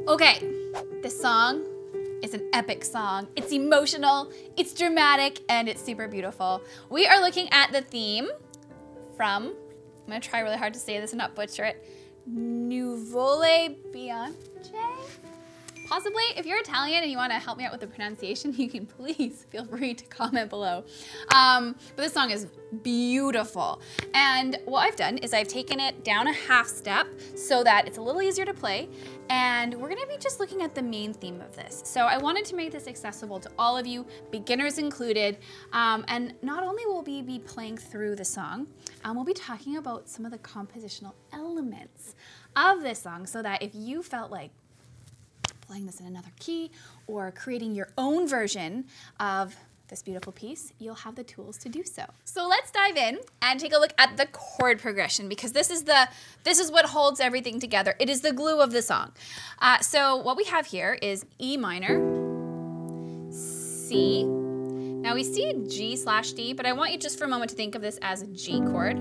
Okay, this song is an epic song. It's emotional, it's dramatic, and it's super beautiful. We are looking at the theme from, I'm gonna try really hard to say this and not butcher it, Nuvole Bianche? Possibly. If you're Italian and you want to help me out with the pronunciation, you can please feel free to comment below. But this song is beautiful. And what I've done is I've taken it down a half step so that it's a little easier to play. And we're gonna be just looking at the main theme of this. So I wanted to make this accessible to all of you, beginners included. And not only will we be playing through the song, we'll be talking about some of the compositional elements of this song so that if you felt like playing this in another key or creating your own version of this beautiful piece, you'll have the tools to do so. So let's dive in and take a look at the chord progression, because this is what holds everything together. It is the glue of the song. So what we have here is E minor, C. Now we see G/D, but I want you just for a moment to think of this as a G chord.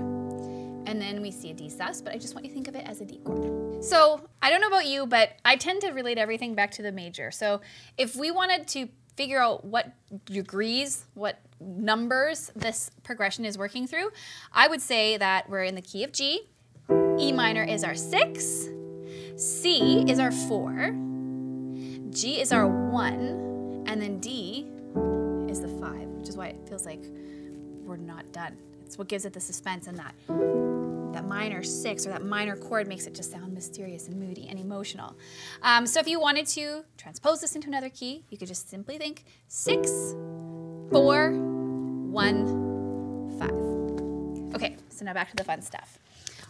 And then we see a D sus, but I just want you to think of it as a D chord. So I don't know about you, but I tend to relate everything back to the major. So if we wanted to figure out what degrees, what numbers this progression is working through, I would say that we're in the key of G, E minor is our 6, C is our 4, G is our 1, and then D is the 5, which is why it feels like we're not done. It's what gives it the suspense, and that minor 6 or that minor chord makes it just sound mysterious and moody and emotional. So if you wanted to transpose this into another key, you could just simply think 6, 4, 1, 5. Okay, so now back to the fun stuff.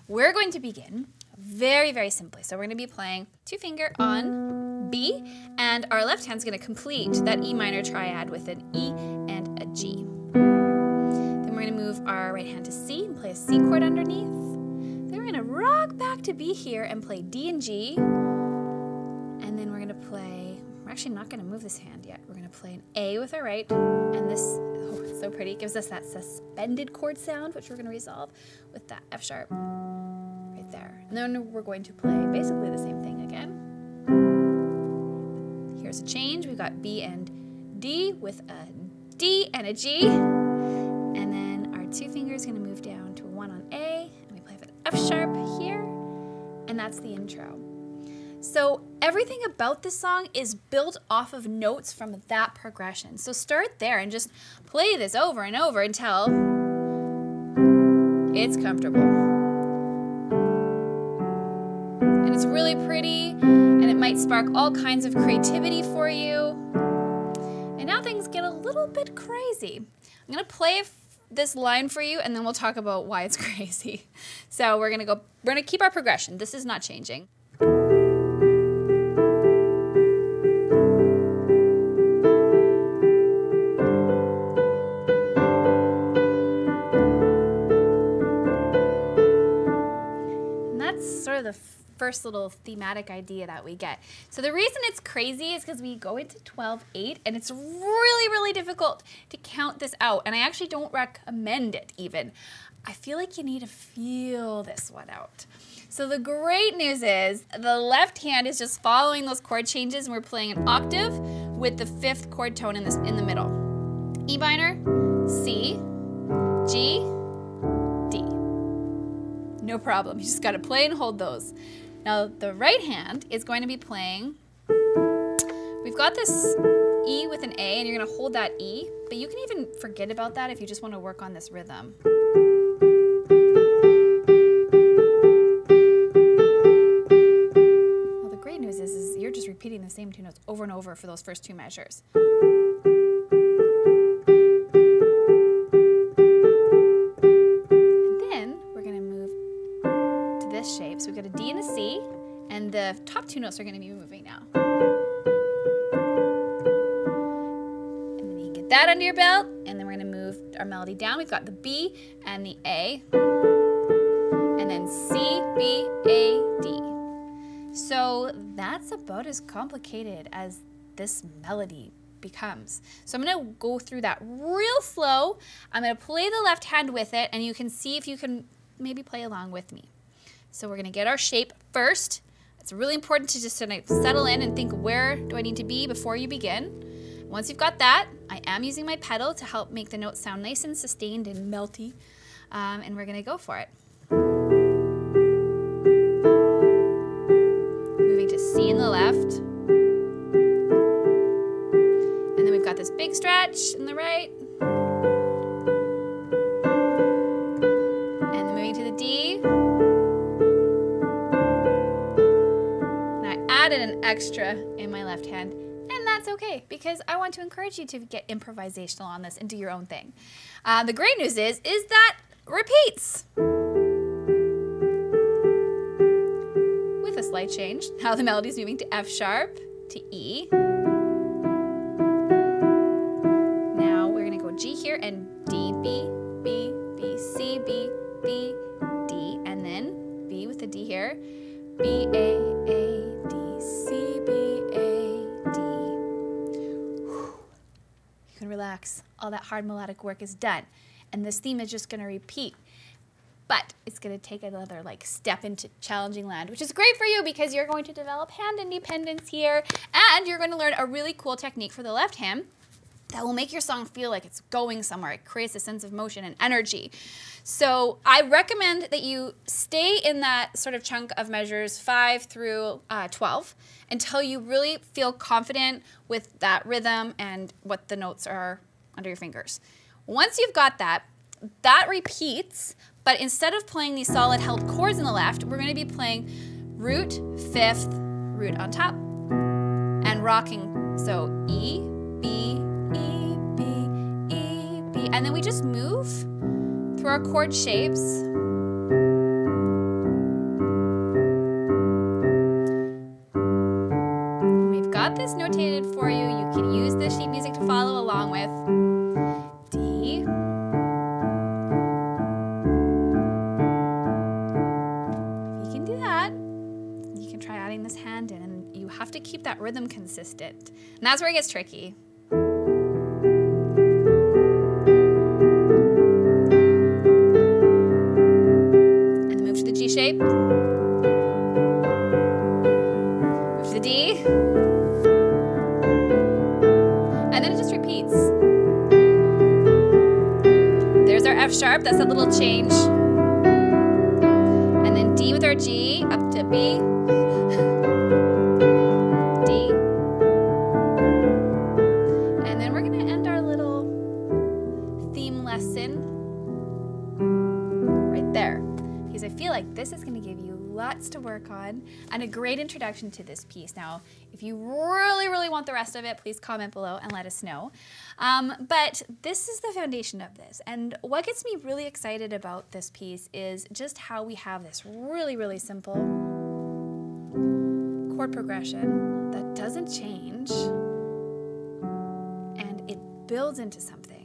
We're going to begin very, very simply. So we're going to be playing 2-finger on B, and our left hand's going to complete that E minor triad with an E and a G. We're going to move our right hand to C and play a C chord underneath. Then we're going to rock back to B here and play D and G. And then we're going to play, we're actually not going to move this hand yet. We're going to play an A with our right. And this, oh, it's so pretty. It gives us that suspended chord sound, which we're going to resolve with that F sharp right there. And then we're going to play basically the same thing again. Here's a change. We've got B and D with a D and a G. And then our 2 fingers going to move down to a 1 on A, and we play an F sharp here, and that's the intro. So everything about this song is built off of notes from that progression. So start there and just play this over and over until it's comfortable. And it's really pretty, and it might spark all kinds of creativity for you. And now things get a little bit crazy. I'm going to play this line for you, and then we'll talk about why it's crazy. So we're gonna keep our progression. This is not changing. And that's sort of the first little thematic idea that we get. So the reason it's crazy is because we go into 12/8 and it's really, really difficult to count this out. And I actually don't recommend it even. I feel like you need to feel this one out. So the great news is the left hand is just following those chord changes, and we're playing an octave with the 5th chord tone in the middle. E minor, C, G, D. No problem. You just got to play and hold those. Now the right hand is going to be playing, we've got this E with an A, and you're going to hold that E, but you can even forget about that if you just want to work on this rhythm. Well, the great news is you're just repeating the same 2 notes over and over for those first 2 measures. Shape. So we've got a D and a C, and the top 2 notes are going to be moving now. And then you can get that under your belt, and then we're going to move our melody down. We've got the B and the A, and then C, B, A, D. So that's about as complicated as this melody becomes. So I'm going to go through that real slow. I'm going to play the left hand with it, and you can see if you can maybe play along with me. So we're going to get our shape first. It's really important to just sort of settle in and think, where do I need to be before you begin? Once you've got that, I am using my pedal to help make the notes sound nice and sustained and melty, and we're gonna go for it. Moving to C in the left. And then we've got this big stretch in the right. And then moving to the D. And I added an extra in my left hand. And that's okay, because I want to encourage you to get improvisational on this and do your own thing. The great news is that repeats. With a slight change. Now the melody is moving to F sharp, to E. Now we're gonna go G here and D, B, B, B, C, B, B, D, and then B with the D here. B, A, D, C, B, A, D. You can relax. All that hard melodic work is done. And this theme is just gonna repeat. But it's gonna take another step into challenging land, which is great for you because you're going to develop hand independence here, and you're gonna learn a really cool technique for the left hand that will make your song feel like it's going somewhere. It creates a sense of motion and energy. So I recommend that you stay in that sort of chunk of measures 5 through 12 until you really feel confident with that rhythm and what the notes are under your fingers. Once you've got that, that repeats, but instead of playing these solid held chords in the left, we're gonna be playing root, 5th, root on top, and rocking. So E, B, E, B, E, B, and then we just move through our chord shapes. We've got this notated for you. You can use the sheet music to follow along with. D, this hand in, and you have to keep that rhythm consistent. And that's where it gets tricky. And then move to the G shape. Move to the D. And then it just repeats. There's our F sharp, that's a little change. And then D with our G, up to B. I feel like this is going to give you lots to work on and a great introduction to this piece. Now, if you really, really want the rest of it, please comment below and let us know. But this is the foundation of this. And what gets me really excited about this piece is just how we have this really, really simple chord progression that doesn't change, and it builds into something.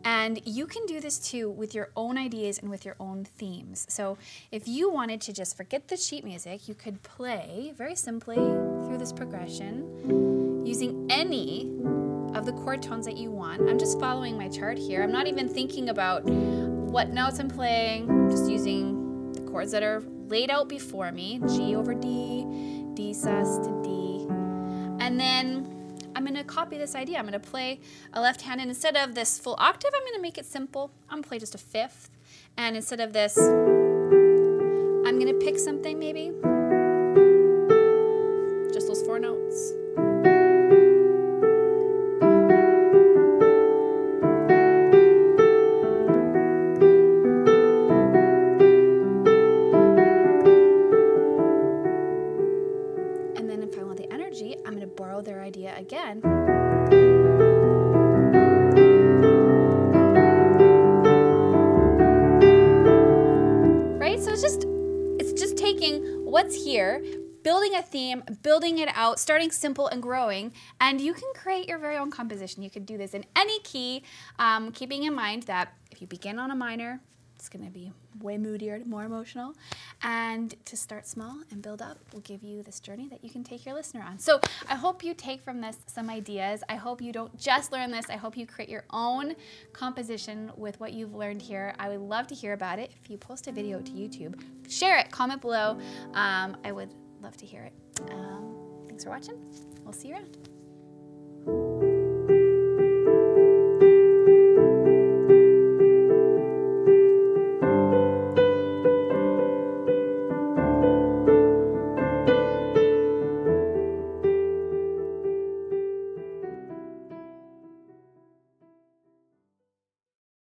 And you can do this too with your own ideas and with your own themes. So if you wanted to just forget the sheet music, you could play very simply through this progression using any of the chord tones that you want. I'm just following my chart here. I'm not even thinking about what notes I'm playing. I'm just using the chords that are laid out before me. G over D, D sus to D. And then I'm gonna copy this idea. I'm gonna play a left hand, and instead of this full octave, I'm gonna make it simple. I'm gonna play just a 5th. And instead of this, I'm gonna pick something maybe. Just those 4 notes. And then if I want the energy, I'm gonna borrow their idea again. Right? So it's just taking what's here, building a theme, building it out, starting simple and growing, and you can create your very own composition. You can do this in any key, keeping in mind that if you begin on a minor, it's going to be way moodier, more emotional. And to start small and build up will give you this journey that you can take your listener on. So I hope you take from this some ideas. I hope you don't just learn this. I hope you create your own composition with what you've learned here. I would love to hear about it. If you post a video to YouTube, share it, comment below. I would love to hear it. Thanks for watching. We'll see you around.